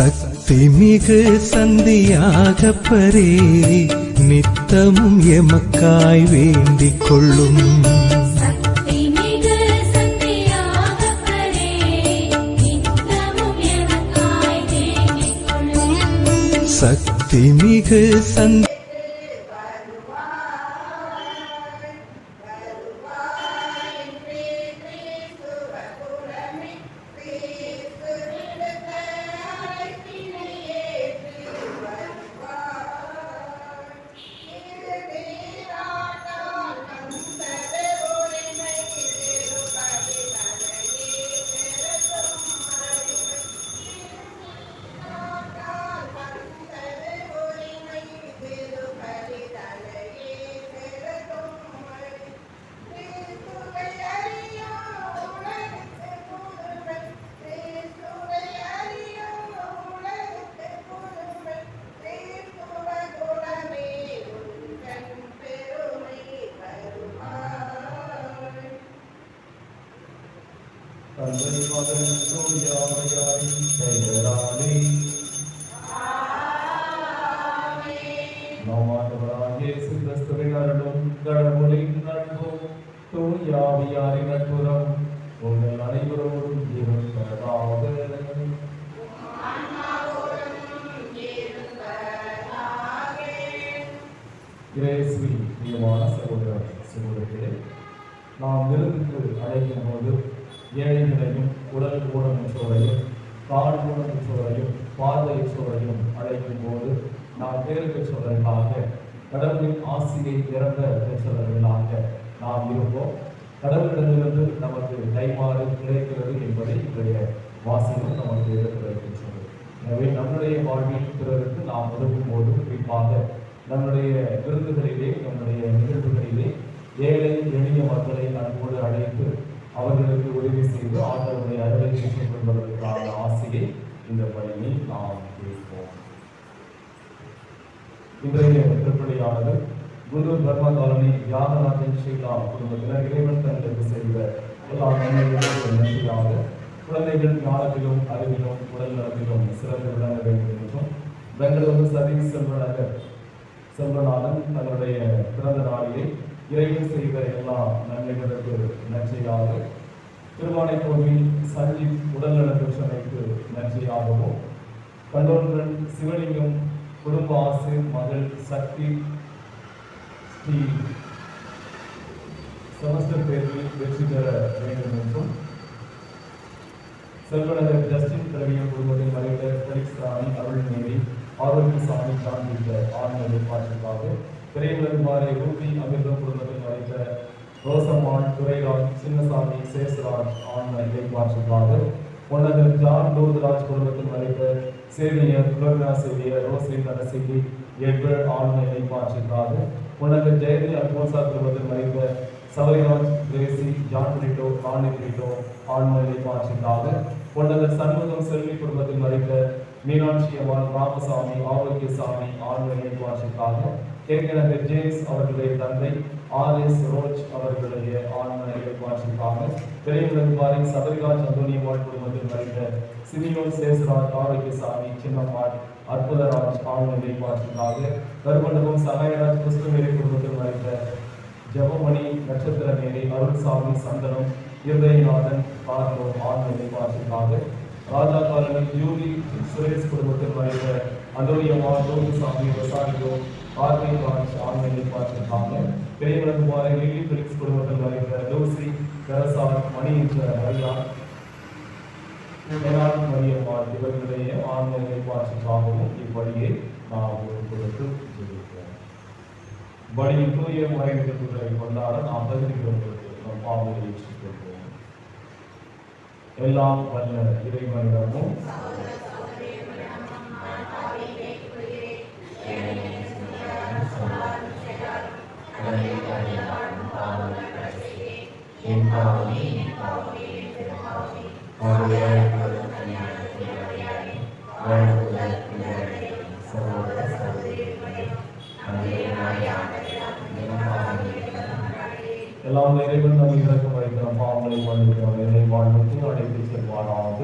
சக்தி மிகு சந்தியாகப்பரே நித்தமும் எமக்காய் வேண்டிக் கொள்ளும். சக்தி மிகு நாம் விருந்துக்கு அழைக்கும் போது ஏழைகளையும் உடல் ஊனமுற்றோரையும் கால் ஊனமுற்றோரையும் பார்வையற்றோரையும் அழைக்கும் போது நாம் பேர் பெற்றவர்களாக கடவுளின் ஆசியை நிரம்ப பெற்றவர்களாக நாம் இருப்போம். கடவுளிடமிருந்து நமக்கு கைமாறு கிடைக்கிறது என்பதை இன்றைய வாசகம் நமக்கு எடுத்துரைக்கின்றது. எனவே நம்முடைய வாழ்வில் பிறருக்கு நாம் உதவும் போது குறிப்பாக நம்முடைய விருந்துகளிலே நம்முடைய நிகழ்வுகளிலே ஏழை எளிய மக்களை அன்போடு அழைத்து அவர்களுக்கு உதவி செய்து ஆண்டவருடைய அருளை பெற்றுக் கொள்வதற்கான ஆசையை இந்த பணியை நாம் கேட்போம். இன்றைய திருப்பலியானது குரு தர்ம காலனி யாகநாதன் ஸ்ரீலா குடும்பத்தினர் இறைவன் தங்களுக்கு செய்த எல்லா நன்மைகளுக்கும் நன்றியாக குழந்தைகள் ஞானத்திலும் அறிவிலும் உடல் நலத்திலும் சிறந்து விளங்க வேண்டும் என்றும் பெங்களூரு சதீஷ் செல்வநாதன் தன்னுடைய பிறந்த நாளிலே இறைவன் செய்த எல்லா நன்மைகளுக்கு நன்றியாக திருவானைக்கோவில் சஞ்சீவ் உடல்நல பிரச்சனைக்கு நன்றியாகவும் கண்டோன்றன் சிவலிங்கம் குடும்ப ஆசை மகள் சக்தி ஸ்ரீ செமஸ்டர் தேர்வில் வெற்றி பெற வேண்டும் என்றும் செல்வநகர் ஜஸ்டின் திரவிய குடும்பத்தில் மறைந்த ஃபெலிக்ஸ் ராணி அருள்நேரி ஆரோக்கியசாமி சார்ந்த ஆன்மீக பாட்டுக்காக திரையுலகுமாரை ரூபி அமிர்தம் குடும்பத்தில் மறைந்த ரோசம்மாள் துரைராஜ் சின்னசாமி சேஸ்ராஜ் ஆன்மீக பாட்டுக்காக பொன்னகர் ஜான் லோதுராஜ் குடும்பத்தில் மறைந்த Xavier குலவினா Xavier Rosly Narsingdi Edward ஆன்மீக பாட்டுக்காக பொன்னகர் ஜெயந்தி அல்போன்சா குடும்பத்தில் மறைந்த சவரிராஜ் கிரேசி ஜான் பிரிட்டோ ராணி பிரிட்டோ ஆன்மீக பாட்டுக்காக பொன்னகர் சண்முகம் செல்வி குடும்பத்தில் மறைந்த மீனாட்சி அம்மாள் ராமசாமி ஆரோக்கியசாமி ஆன்மீக பாட்டுக்காக கேகநகர் ஜேம்ஸ் அவர்களுடைய தந்தை ஆர்எஸ் ரோச் அவர்களுடைய ஆன்மீக பாட்டுக்காக திரையுலகுமாரி சபரிராஜ் அந்தோனியம்மாள் குடும்பத்தில் மறைந்த சிவியோன் சேஸ்ராஜ் ஆரோக்கியசாமி சின்னம்மாள் அற்புதராஜ் ஆன்மீக பாட்டுக்காக கருமண்டபம் சகாயராஜ் கிருஷ்ணமேரி குடும்பத்தில் மறைந்த ஜபமணி நட்சத்திரமேரி அருள்சாமி சந்தனம் இருதயநாதன் கார்லோ ஆன்மீக பாட்டுக்காக ராஜா காலனி யூரி சுரேஷ் குடும்பத்தில் மறைந்த அந்தோனியம்மா ஜோதிசாமி ரொசாரியோ ஆர்கே ராஜ் ஆன்மீக பாட்டுக்காக பெரியவளகுமாரி லில்லி பிலிக்ஸ் குடும்பத்தில் மறைந்த லூசி கரசார் மணி என்ற மரியா மரியம்மாள் இவர்களுடைய ஆன்மீக பாட்டுக்காகவும் இப்படியே நாம் கொடுத்து ஜெயிப்போம். பலியின் தூய முறை நிகழ்வுகளை கொண்டாட நாம் தகுதிகளுக்கு நம் பாவங்களை ஏற்றுக்கொள்வோம். எல்லாம் வல்ல இறைவனிடமும் எல்லாம் இறைவன் நம்மை இறக்கம் வைக்கிற பாவங்களை மன்னிக்கிறவர்களை வாழ்வுக்கு அழைத்து செல்வாராக.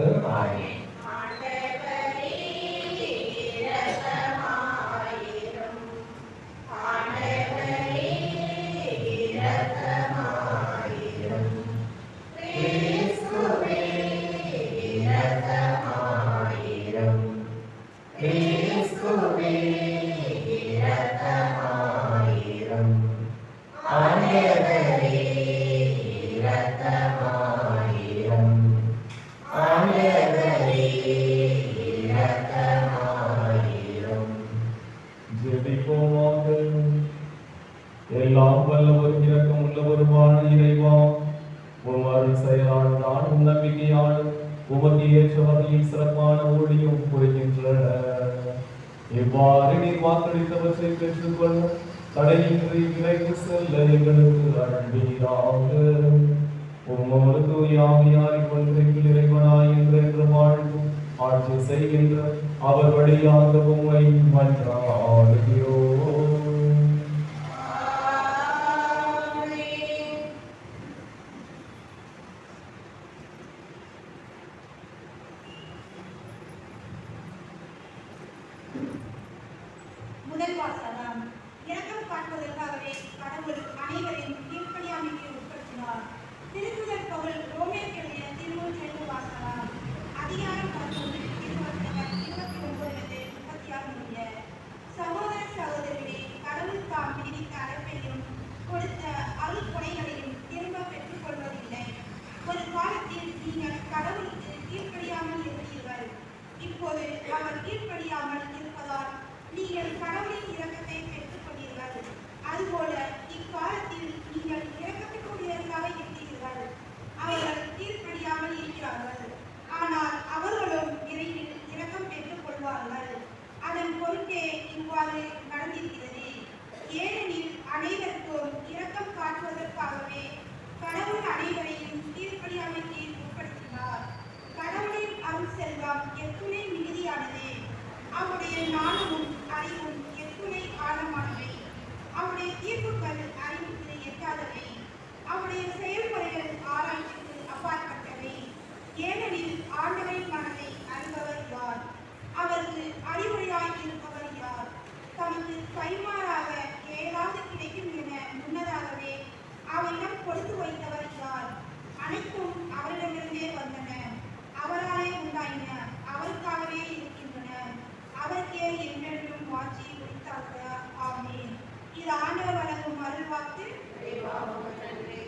எல்லாம் வல்லவர் இரக்கம் உள்ளவருமான இறைவா, உமது செயலால் நான் நம்பிக்கையால் உமக்கு ஏற்ற வகையில் சிறப்பான ஊழியம் புரிகின்றன. இவ்வாறு நீர் வாக்களித்தவற்றை பெற்றுக்கொள்ள தடையின்றி விரைந்து செல்ல எங்களுக்கு அருள்வீராக. உம்மோடு தூய ஆவியாரின் ஒன்றில் இறைவனாய் என்று வாழ்ந்து ஆட்சி செய்கின்ற அவர் வழியாக உம்மை மன்றாடுகிறோம். முதல் வாசகம். இரக்கம் காட்டுவதற்காகவே கடவுள் அனைவரையும் கீழ்ப்படியாமைக்கு உட்படுத்தினார். திருத்துதர் பவுல் ரோமேயருக்கு எழுதிய திருமுறை வாசகம். அதிகாரம் 11 29 36 முடிய. சகோதர சகோதரிகளே, கடவுள் தாம் விதித்த அழைப்பையும் கொடுத்த அருள் கொடைகளையும் திரும்ப பெற்றுக் கொள்வதில்லை. ஒரு காலத்தில் நீங்கள் கடவுளுக்கு கீழ்ப்படியாமல் இருந்தீர்கள். இப்போது அவர் கீழ்ப்படியாமல் இருப்பதால் நீங்கள் கடவுளின் இரக்கத்தை பெற்றுக் கொண்டீர்கள். அதுபோல இக்காலத்தில் நீங்கள் இரக்கத்துக்குரியவர்களாக இருந்தீர்கள். அவர்கள் கீழ்ப்படியாமல் இருக்கிறார்கள். ஆனால் அவர்களும் விரைவில் இரக்கம் பெற்றுக் கொள்வார்கள். அதன் பொருட்டே இவ்வாறு நடந்திருக்கிறது. ஏனெனில் அனைவருக்கும் இரக்கம் காட்டுவதற்காகவே கடவுள் அனைவரையும் கீழ்ப்படியாமைக்கு உட்படுத்தினார். கடவுளின் அருள் செல்வம் எத்துணை மிகுதியானது! அவருடைய ஞானமும் அறிவும் எத்துணை ஆழமானவை! அவருடைய தீர்ப்புகள் அறிவுக்கு எட்டாதவை! அவருடைய செயல்முறைகள் ஆராய்ச்சிக்கு அப்பாற்பட்டவை! ஏனெனில் ஆண்டவரின் மனதை அறிபவர் யார்? அவருக்கு அறிவுரையாய் இருப்பவர் யார்? தமக்கு கைமாறாக ஏதாவது கிடைக்கும் என முன்னதாகவே அவரிடம் கொடுத்து வைத்தவர் யார்? அனைத்தும் அவரிடமிருந்தே வந்தன, அவராலே உண்டாயின, அவருக்காகவே இருக்கின்றன. அவருக்கே என்றென்றும் மாற்றி உரித்தாக. ஆமென். இது ஆண்டவர் வழங்கும் அருள்வாக்கு.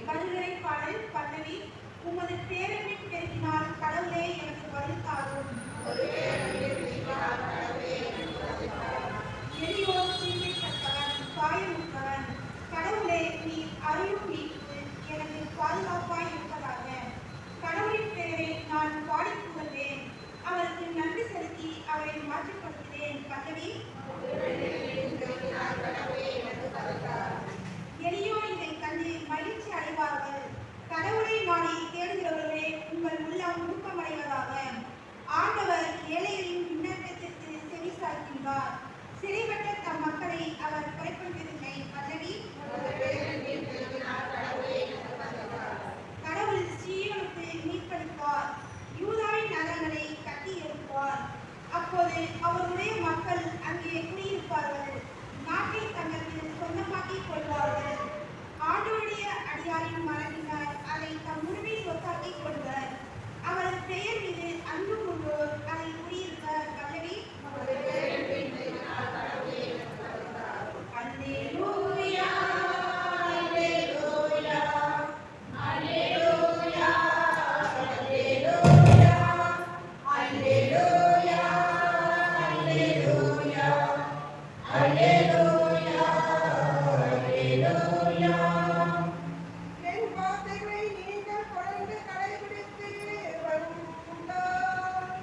பதிலுரை பாடல் பல்லவி. உமது பேரன்பின் பெருக்கினால் கடவுளே எனக்கு பதில் தாரும். எளியோர் தீமைப்பட்டவன், காயமுற்றவன், கடவுளே நீர் அருளும் மீட்பு எனக்கு பாதுகாப்பாய் இருப்பதாக. கடவுளின் பெயரை நான் பாடி புகழ்வேன், அவருக்கு நன்றி செலுத்தி அவரை மாற்றிப்படுத்துவேன். பல்லவி. எளியோர் இதை கண்டு மகிழ்ச்சி அடைவார்கள். கடவுளை நாடி தேடுகிறவர்களே, உங்கள் உள்ளம் ஊக்கமடைவதாக. ஆண்டவர் ஏழைகளின் விண்ணப்பத்திற்கு செவி சாய்க்கின்றார். சிறைப்பட்ட தம் மக்களை அவர் குறைப்பதில்லை. பல்லவி. கடவுள் சீயோனுக்கு மீட்பளிப்பார், யூதாவின் நகரங்களை கட்டி எழுப்புவார். அப்போது அவருடைய மக்கள் அங்கே குடியிருப்பார்கள், நாட்டை தங்களுக்கு சொந்தமாக்கிக் கொள்வார்கள். ஆண்டவருடைய அடியாரின் மரபினர் அதை தம் உரிமை சொத்தாக்கிக் கொள்வர். அவரது பெயர் மீது அன்பு கொண்டோர் அதை குடியிருப்பர். பல்லவி. அல்லேலூயா, அல்லேலூயா, அல்லேலூயா, அல்லேலூயா, அல்லேலூயா, அல்லேலூயா, அல்லேலூயா, அல்லேலூயா. என் வார்த்தைகளை நீங்கள் தொடர்ந்து கடைபிடித்து வருங்கள்.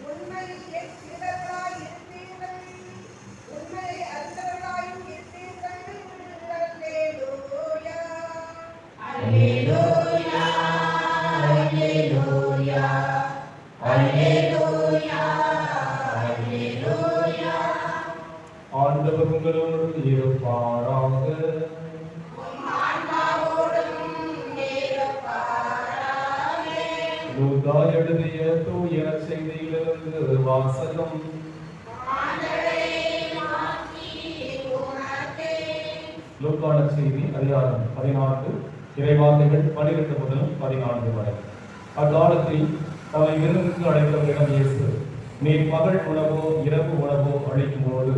உண்மை எச்சரிக்கையாய் இருப்பீர்கள், உண்மை அறிந்தவர்களாயும் இருப்பீர்கள். அல்லேலூயா, அல்லேலூயா, அல்லேலூயா, அல்லேலூயா. ஆண்டவர் உங்களோடு இருப்பாராக. லூக்கா எழுதிய தூய செய்தியிலிருந்து வாசகம். லூக்கா செய்தி அதிகாரம் 14 இறைவார்த்தைகள் 12 முதல் 14 வரை. அக்காலத்தில் தம்மை விருந்துக்கு அழைத்தவரிடம் இயேசு, நீர் பகல் உணவோ இரவு உணவோ அளிக்கும் போது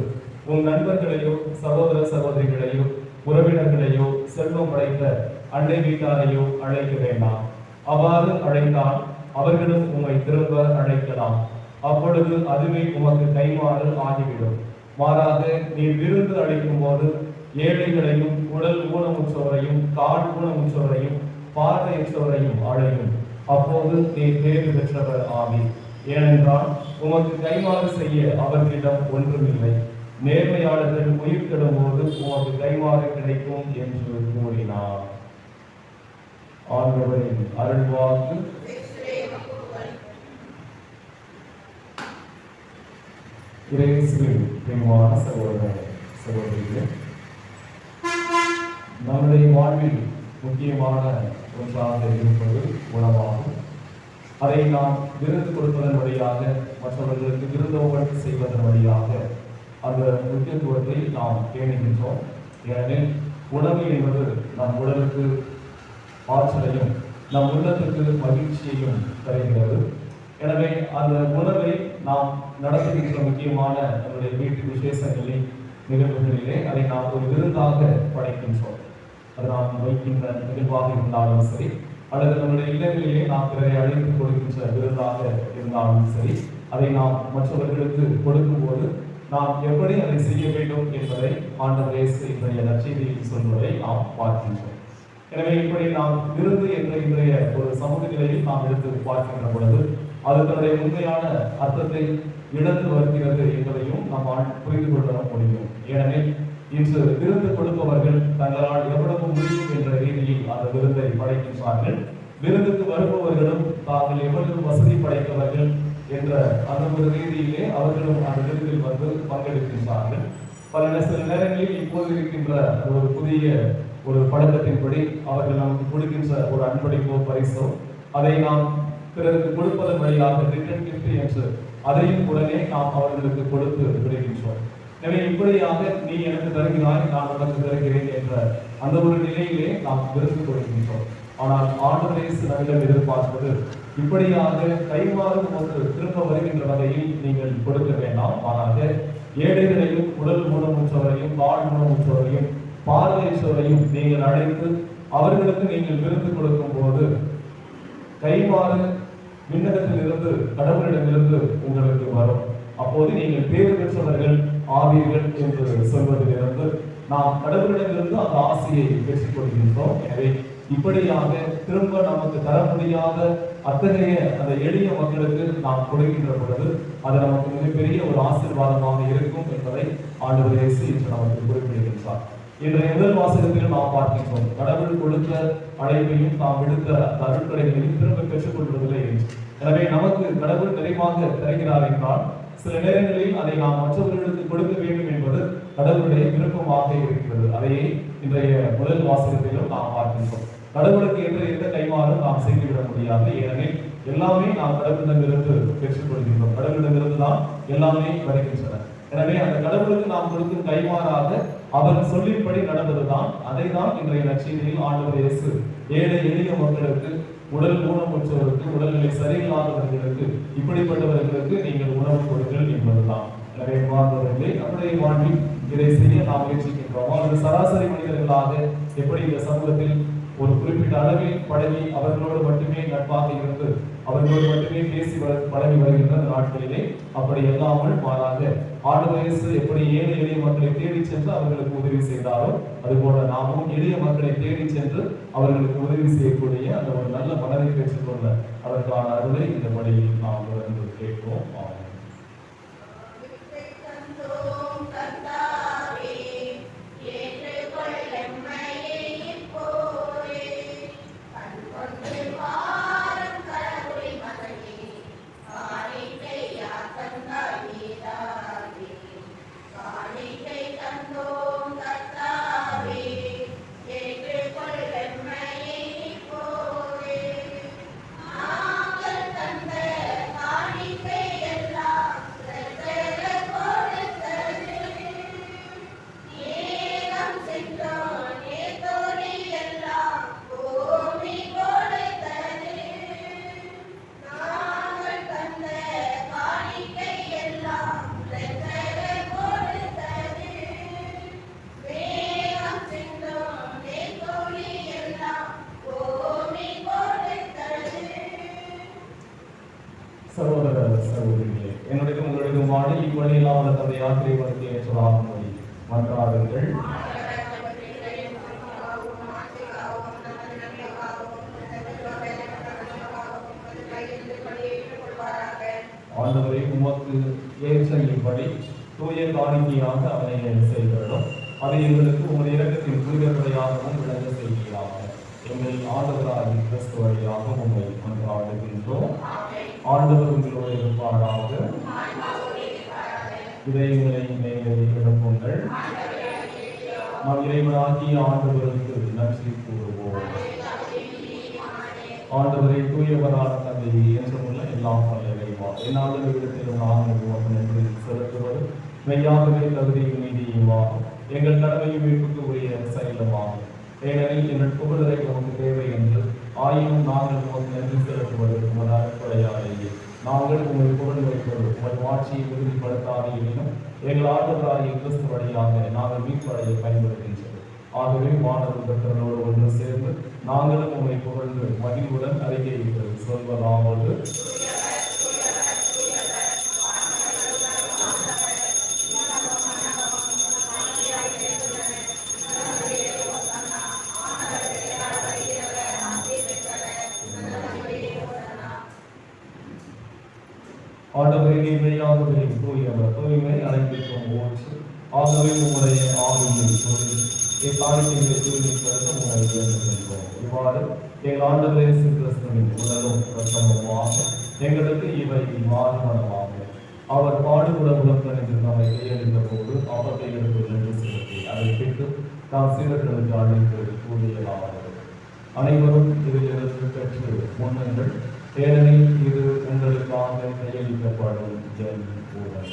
உன் நண்பர்களையோ சகோதர சகோதரிகளையோ உறவினர்களையோ செல்வம் படைத்த அண்டை வீட்டாரையோ அழைக்க வேண்டாம். அவ்வாறு அழைத்தால் அவர்களும் உம்மை திரும்ப அழைக்கலாம். அப்பொழுது அதுவே உமக்கு கைமாறு ஆகிவிடும். மாறாக நீ விருந்து அளிக்கும் போது ஏழைகளையும் உடல் ஊனமுற்றவரையும் கால் ஊனமுற்றவரையும் பார்வையற்றவரையும் அழையும். அப்போது நீ பேறு பெற்றவர் ஆவி. ஏனென்றால் உமக்கு கைமாறு செய்ய அவர்களிடம் ஒன்றுமில்லை. நேர்மையாளர்கள் உயிர் கெடும் போது உமக்கு கைமாறு கிடைக்கும் என்று கூறினார். ஆண்டவரின் அருள்வாக்கு. இயேசுவின் பிரியமான சகோதரர்களே, சகோதரிகளே, நம்முடைய வாழ்வில் முக்கியமான ஒன்றாக இருப்பது உணவாகும். அதை நாம் விருந்து கொடுப்பதன் வழியாக, மற்றவர்களுக்கு விருந்தோம்பல் செய்வதன் வழியாக அந்த முக்கியத்துவத்தை நாம் பேணுகின்றோம். ஏனெனில் உணவு என்பது நம் உடலுக்கு ஆற்றலையும் நம் உள்ளத்துக்கு மகிழ்ச்சியையும் தருகிறது. எனவே அந்த உணவை நாம் நடத்துகின்ற முக்கியமான நம்முடைய வீட்டு விசேஷங்களில் நிகழ்வுகளிலே அதை நாம் ஒரு விருந்தாக படைக்கின்றோம். அது நாம் வைக்கின்ற நிகழ்வாக இருந்தாலும் சரி, அல்லது நம்முடைய இல்லங்களிலே நாம் பிறரை அழைத்து கொடுக்கின்ற விருந்தாக இருந்தாலும் சரி, அதை நாம் மற்றவர்களுக்கு கொடுக்கும்போது நாம் எப்படி அதை செய்ய வேண்டும் என்பதை ஆண்டவர் இயேசு இன்றைய நற்செய்தியில் சொல்வதை நாம் பார்க்கின்றோம். எனவே இப்படி நாம் விருந்து என்ற இன்றைய ஒரு சமூக நிலையில் நாம் எடுத்து பார்க்கின்ற பொழுது அது தன்னுடைய உண்மையான அர்த்தத்தை இழந்து வருகிறது என்பதையும் நாம் புரிந்து கொள்ள முடியும். ஏனெனில் இன்று விருந்து கொடுப்பவர்கள் தங்களால் எவ்வளவு முடியும் என்ற ரீதியில் அந்த விருந்தை படைக்கின்றார்கள். விருந்துக்கு வருபவர்களும் தாங்கள் எவ்வளவு வசதி படைத்தவர்கள் என்ற அந்த ஒரு ரீதியிலே அவர்களும் அந்த விருந்தில் வந்து பங்கெடுக்கின்றார்கள். சில நேரங்களில் இப்போது இருக்கின்ற ஒரு புதிய ஒரு பழக்கத்தின்படி அவர்கள் நமக்கு கொடுக்கின்ற ஒரு அன்பளிப்போ பரிசோ அதை நாம் பிறருக்கு கொடுப்பதன் வழியாக ரிட்டர்ன் கிஃப்ட் என்று அதையும் உடனே நாம் அவர்களுக்கு கொடுத்து விடுகின்றோம். எனவே இப்படியாக நீ எனக்கு தருகிறாய், நான் உனக்கு தருகிறேன் என்ற அந்த ஒரு நிலையிலே நாம் விருந்து கொடுக்கின்றோம். ஆனால் ஆண்டவர் இயேசு நம்மிடம் எதிர்பார்ப்பது இப்படியாக கைமாறும் ஒன்று திரும்ப வருகின்ற வகையில் நீங்கள் கொடுக்க வேண்டாம். மாறாக ஏழைகளையும் உடல் ஊனமுற்றவரையும் கால் ஊனமுற்றவரையும் பார்வையற்றவரையும் நீங்கள் அழைத்து அவர்களுக்கு நீங்கள் விருந்து கொடுக்கும் போது கைமாறு விண்ணகத்திலிருந்து கடவுளிடமிருந்து உங்களுக்கு வரும். அப்போது நீங்கள் பேறு பெற்றவர்கள் ஆவீர்கள் என்று சொல்வதிலிருந்து நாம் கடவுளிடமிருந்து அந்த ஆசையை பெற்றுக் கொள்கின்றோம். எனவே இப்படியாக திரும்ப நமக்கு தர முடியாத அத்தகைய அந்த எளிய மக்களுக்கு நாம் கொடுக்கின்ற பொழுது அது நமக்கு மிகப்பெரிய ஒரு ஆசீர்வாதமாக இருக்கும் என்பதை ஆண்டவர் இயேசு இன்று நமக்கு குறிப்பிடுகின்றார். இன்றைய முதல் வாசகத்தில் நாம் பார்க்கின்றோம், கடவுள் கொடுத்த அழைப்பையும் நாம் விடுத்த அருட்கொடைகளையும் திரும்ப பெற்றுக் கொள்வதில்லை. எனவே நமக்கு கடவுள் நிறைவாக தருகிறார் என்றால் சில நேரங்களில் அதை நாம் மற்றவர்களுக்கு கொடுக்க வேண்டும் என்பது கடவுளுடைய விருப்பமாக இருக்கிறது. அதையே இன்றைய முதல் வாசகத்திலும் நாம் பார்க்கின்றோம். கடவுளுக்கு என்று எந்த கைமாறும் நாம் செய்துவிட முடியாது. ஏனெனில் எல்லாமே நாம் கடவுளிடமிருந்து பெற்றுக் கொள்கின்றோம். கடவுளிடமிருந்து தான் எல்லாமே வருகின்றன. எனவே அந்த கடவுளுக்கு நாம் கொடுக்கும் கைமாறாக அவர் சொல்லின்படி நடந்ததுதான். அதை தான் இன்றைய நற்செய்தியில் ஆண்டவர் இயேசு ஏழை எளிய மக்களுக்கு, உடல் ஊனமுற்றவருக்கு, உடல்நிலை சரியில்லாதவர்களுக்கு, இப்படிப்பட்டவர்களுக்கு நீங்கள் உணவு கொடுங்கள் என்பதுதான். எனவே வாழ்ந்தவர்களே, நம்முடைய வாழ்வில் இதை செய்ய நாம் முயற்சிக்கின்றோம். அல்லது சராசரி மனிதர்களாக எப்படி இந்த சமூகத்தில் ஒரு குறிப்பிட்ட அளவில் பழகி அவர்களோடு மட்டுமே நட்பாக இருந்து அவர்களோடு மட்டுமே பேசி பழகி வருகின்ற நாட்களிலே அப்படி இல்லாமல் மாறாக ஆண்டவர் இயேசு எப்படி ஏழை எளிய மக்களை தேடி சென்று அவர்களுக்கு உதவி செய்தாரோ அதுபோல நாமும் எளிய மக்களை தேடி சென்று அவர்களுக்கு உதவி செய்யக்கூடிய அந்த ஒரு நல்ல மனதை பெற்றுக்கொள்ள அதற்கான அருளை இந்த வழியில் நாம் தொடர்ந்து கேட்போம். எல்லாம் சகோதரிகளே, என்னுடைய உங்களுடைய வாழை இவ்வழியில் அவளை தந்தை யாத்திரைகளுக்கு ஏற்றதாகும்படி மன்றாடுங்கள். ஆண்டவரை உமக்கு ஏற்ற இப்படி தூய காணிக்கையாக அவனை செய்கிறோம். அதை எங்களுக்கு உங்கள் இரக்கத்தின் தூயப்படையாகவும் விளங்க செய்கிறாக. எங்கள் ஆண்டவராகி கிறிஸ்து வழியாக உங்களை மன்றாடுகின்றோம். ஆண்டவர் உங்களோடு இருப்பாராக. இதயங்களை மேலே எழுப்புங்கள். நாம் இறைவனாகிய ஆண்டவருக்கு நன்றி கூறுவோம். ஆண்டவரை தூயவரான தந்தையை என்றுமுள்ள எல்லாம் இறைவா, என்னாலும் இடத்திலும் நாங்கள் நன்றி செலுத்துவது மெய்யாகவே தகுதியும் நீதியுமாகும். எங்கள் கடமையும் மீட்புக்கு உரிய செயலுமாகும். ஏனெனில் எங்கள் புகழரை நமக்கு தேவை என்று ஆயினும் நாங்கள் நமக்கு நன்றி செலுத்துவது உமது அற்புடையாலேயே. நாங்கள் உங்கள் புகழ் வைப்பது உங்கள் ஆட்சியை உறுதிப்படுத்தாதே எனினும் எங்கள் ஆண்டவராகிய கிறிஸ்து வழியாக நாங்கள் மீட்படைய பயன்படுகின்றோம். ஆகவே மாணவர் பெற்றோரோடு ஒன்று சேர்ந்து நாங்களும் உங்களை புகழ்ந்து மகிழ்வுடன் அறிக்கையிட்டு சொல்வதாவது: ஆண்டவரே மெய்யாகவே தூயவர், தூய்மை அனைத்திற்கும் ஊற்று. ஆகவே உங்களுடைய ஆவியை சொல்லி இக்காரியங்களை தூய்மைப்படுத்த உங்களை வேண்டுகின்றோம். இவ்வாறு எங்கள் ஆண்டவரே கிறிஸ்துவின் உடலும் இரத்தமுமாக எங்களுக்கு இவை மாறுமனமாக அவர் பாடுபட உடம்பணிந்து நம்மை கையளித்த போது அப்பத்தை எடுத்து நின்று செலுத்தி அதை பிட்டு நாம் சீடர்களுக்கு அழைத்து கூறியலாவது: அனைவரும் இதில் இருந்து பெற்று முன்னுங்கள், ஏனெனில் இது உங்களுக்காக கையளிக்கப்படும் என் உடல்.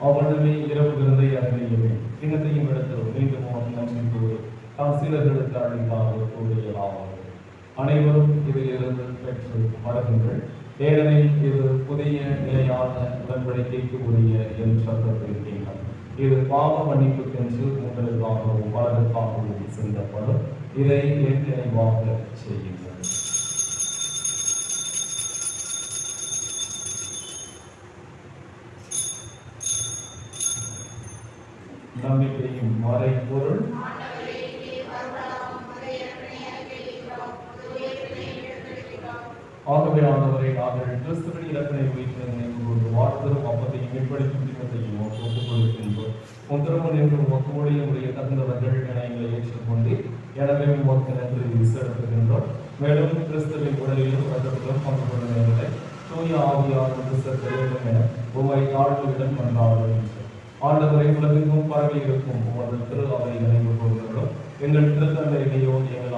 அவனுமே இரவு விருந்தை அறிவியவே கிணத்தையும் எடுத்து மீண்டும் நன்றி கூறி தாம் சீடர்களுக்கு அழைத்தாக கூறியலாவது: அனைவரும் இதில் இருந்து பெற்று மடங்குங்கள், ஏனெனில் இது புதிய நிலையான உடன்படிக்கைக்கு உரிய என் சட்டத்தின் நீக்கம். இது பாவ மன்னிப்புக்கென்று உங்களுக்காகவும் பலருக்காகவும் சிந்தப்படும். இதை என் நினைவாக செய்யுங்கள். நம்பிக்கையும் மறைபொருள். ஆகவே ஆண்டவரை நாங்கள் கிறிஸ்துவின் இலக்கணை வைத்து நினைவு வாழ்த்தரும் அப்பத்தையும் மேம்படுத்தும் திட்டத்தையும் ஒப்புக் கொடுக்கின்றோம். முந்திரமன் என்று மக்களுடைய உடைய தகுந்தவர்கள் என எங்களை ஏற்றுக்கொண்டு எனவே உமக்கு நன்றி செலுத்துகின்றோம். மேலும் கிறிஸ்துவின் உடலிலும் ரத்தத்திலும் பங்கு கொள்ளும் எங்களை தூய ஆவியாளர் செலுத்த வேண்டும் என உமை தாழ்வுடன் கொண்டாடுகின்றோம். ஆண்டவரை உலகெங்கும் பரவி இருக்கும் உமது திரு அவை நினைவு கூறுகிறோம். எங்கள் திருத்தந்தையோ எங்கள்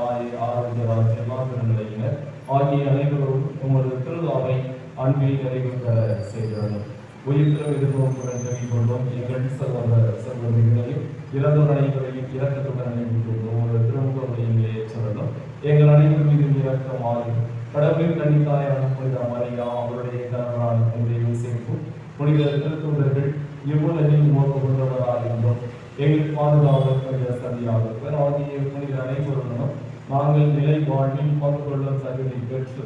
ஆரோக்கியவான எல்லா திருநிலையினர் ஆகிய அனைவரும் உமது திரு அவை அன்பில் நிறைவு பெற செய்கிறோம். உயிர்த்திலும் எதிர்நோக்குடன் தெரிவிக்கொள்வோம். எங்கள் சகோதர சகோதரிகளையும் இறந்தோர் அனைவரையும் இரக்கத்துடன் நினைவு கூறுவோம். உமது திருமுகத்தையும் ஏற்றணும். எங்கள் அனைவர் மீதும் இரக்கமாகி கடவுளின் கன்னித்தாயான புனித மரியா, அவருடைய கணவரான புனித யோசேப்பு, புனித திருத்தூதர்கள் இவ்வுலகில் மோக்க கொண்டவராகின்றோம். எங்கள் பாதுகாவலர் சதியாக ஆகிய புனித அனைவருடனும் நாங்கள் நிலை வாழ்வில் பங்கு கொள்ளும் தகுதி பெற்று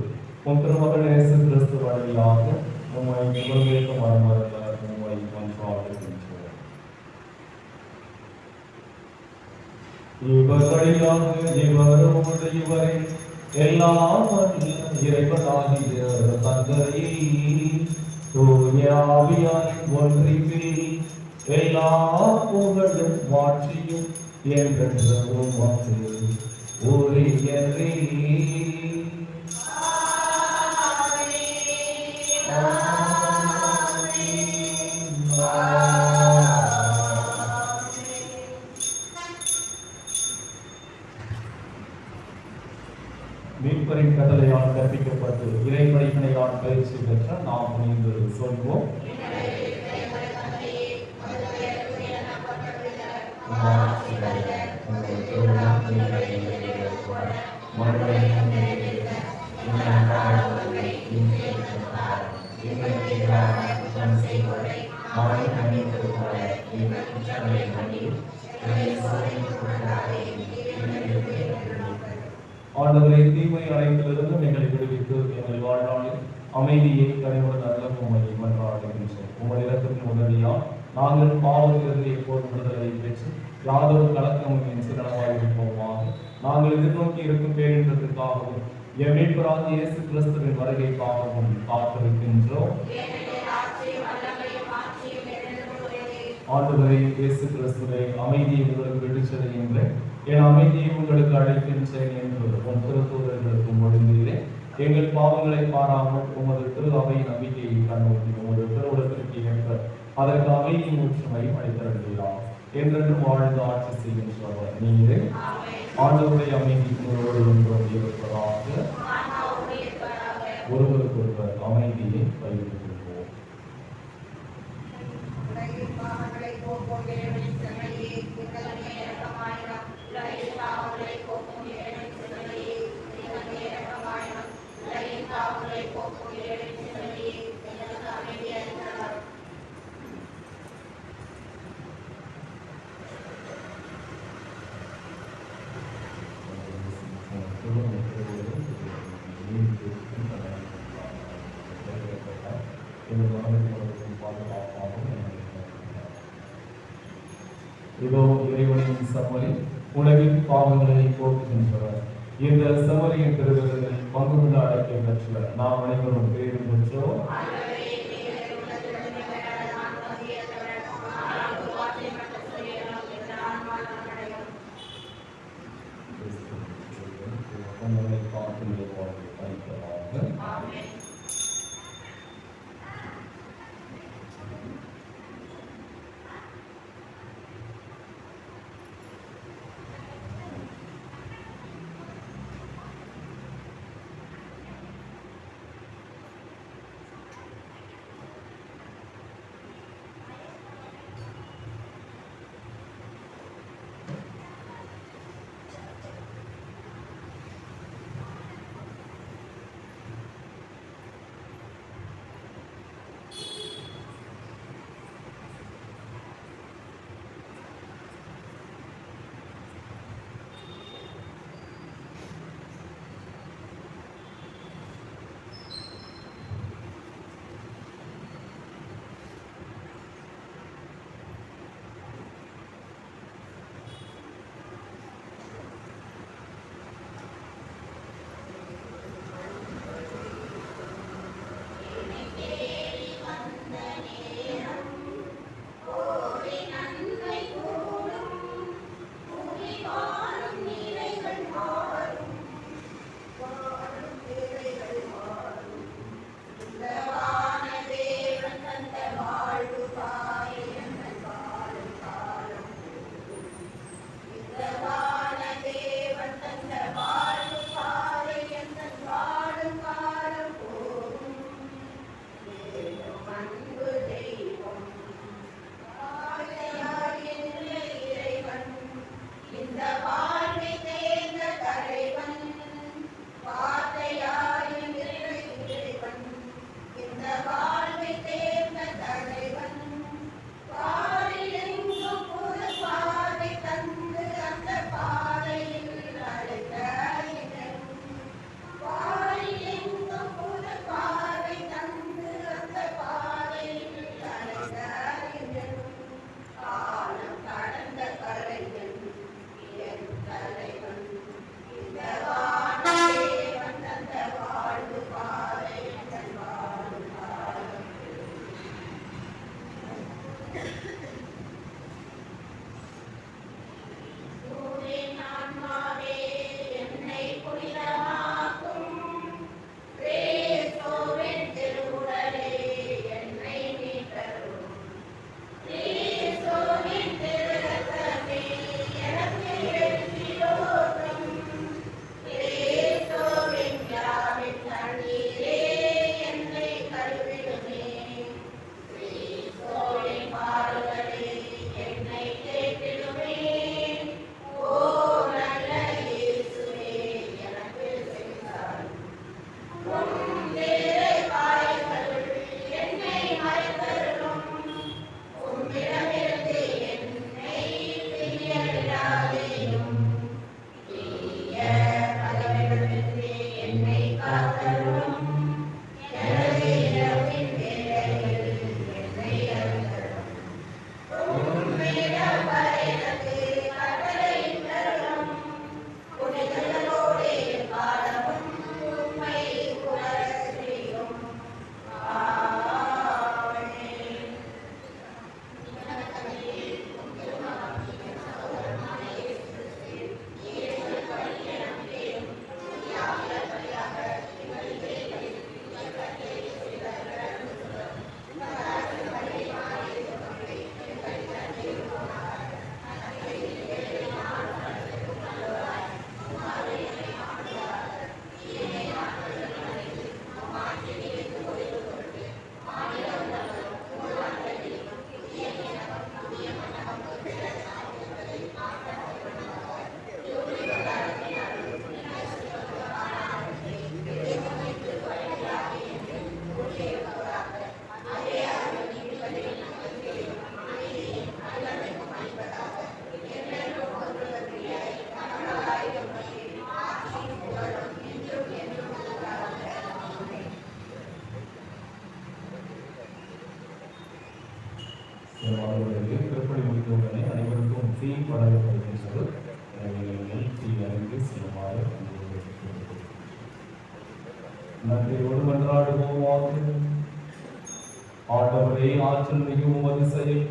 உன் திருமகன் இயேசு கிறிஸ்து வழியாக உம்மை புகழ்வேற்க மரமல்ல உம்மை கொன்றாடுகின்றோம். இவர் வழியாக இவரோடு இவரை எல்லாம் இறைவனாகிய தந்தை தூய ஆவியாரின் ஒன்றிப்பில் எல்லா புகழும் மாற்றியும் என்றென்றும் உரியதே. மீட்பரின் கட்டளையால் கற்பிக்கப்பட்டு இறைப்படைப்பினையால் பயிற்சி பெற்ற நாம் இன்று சொல்வோம்: ஆண்டவரை தீமை அனைத்திலிருந்தும் எங்களை விடுவித்து எங்கள் வாழ்நாளில் அமைதியை கனிவுடன் அருளும் உம்மை மன்றாடுகின்றோம். உமது இரக்கத்தின் உதவியால் நாங்கள் பாவத்திலிருந்து எப்போதும் விடுதலை பெற்று யாதொரு கலக்கமும் என்று நலவாயிருப்போமாக. நாங்கள் எதிர்நோக்கி இருக்கும் பேரின்பத்திற்காகவும் எம் மீட்பராகிய இயேசு கிறிஸ்துவின் வருகைக்காகவும் காத்திருக்கின்றோம். ஆண்டவரே இயேசு கிறிஸ்துவை அமைதியை உங்களுக்கு விட்டுச் செல்கின்றேன், என் அமைதியை உங்களுக்கு அழைக்கின்றேன் என்று உம் திருத்தூதர்களுக்கு மொழிந்தீரே. எங்கள் பாவங்களை பாராமல் உமது திரு அவை நம்பிக்கையை கண்ணோக்கி உமது திருவுடத்திற்கு ஏற்ப அதற்கு அமைதியும் ஒற்றுமையும் அளித்தருகிறார். என்றென்றும் வாழ்ந்து ஆட்சி செய்கின்றவர் நீரே. ஆண்டவருடைய அமைதி உங்களோடு என்றும் இருப்பதாக. ஒருவருக்கொருவர் அமைதியை பகிர்ந்து கொள்வோம். இதோ இறைவனின் செம்மறி உலகின் பாவங்களை போக்குகின்றவர். இந்த செம்மறியின் திருவிருந்தில் பங்கு கொள்ள அழைக்க பெற்ற நாம் அனைவரும் பேரும் பெற்றோம். அவர்களுக்கு திருப்பணி முடிந்தவுடனே அனைவருக்கும் டீ வழங்கப்படுகின்றது. எனவே நீங்கள் டீ அருந்தி செல்லுமாறு நன்றியோடு மன்றாடுவோமாக. ஆண்டவரே, ஆற்றல் மிகும் உமது செயல்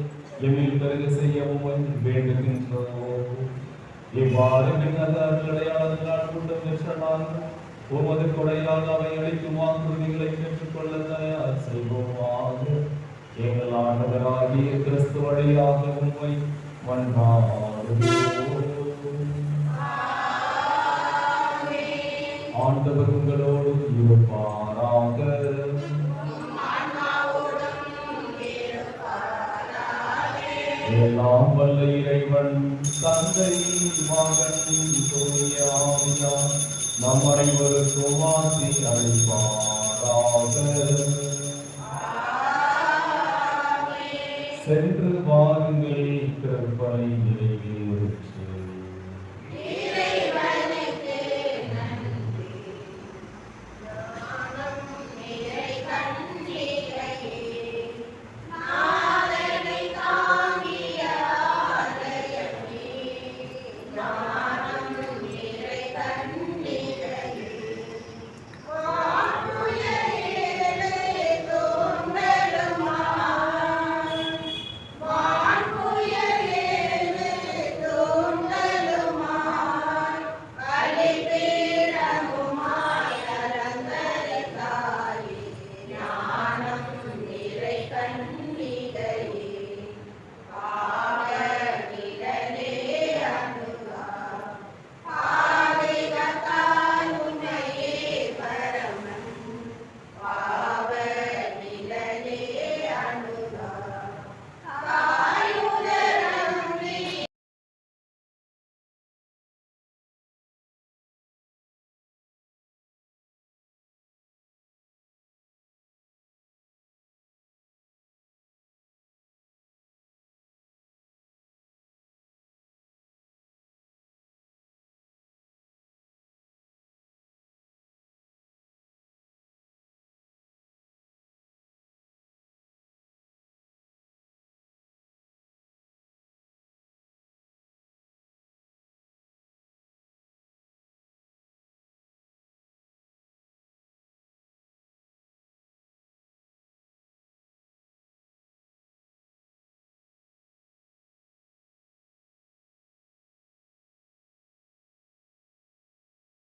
எம்மில் பெருக செய்ய உம்மை வேண்டுகின்றோம். இவ்வாறு நல்ல அடையாளங்களால் கொண்டு பெற்ற நாங்கள் உமது கொடையாக அவை அளிக்கும் வாக்குறுதிகளை பெற்றுக்கொள்ள தயார் செய்வோமாக. எங்கள் ஆண்டவராகிய கிறிஸ்து வழியாக உம்மை மன்றாடுவோம். ஆண்டவர் உங்களோடு இருப்பாராக. எல்லாம் வல்ல இறைவன் தந்தை மகன் தூய ஆவியார் நம் அனைவருக்கும் ஆசி அளிப்பாராக. சென்று வாருங்கள், திருப்பலி நிறைவேறும்.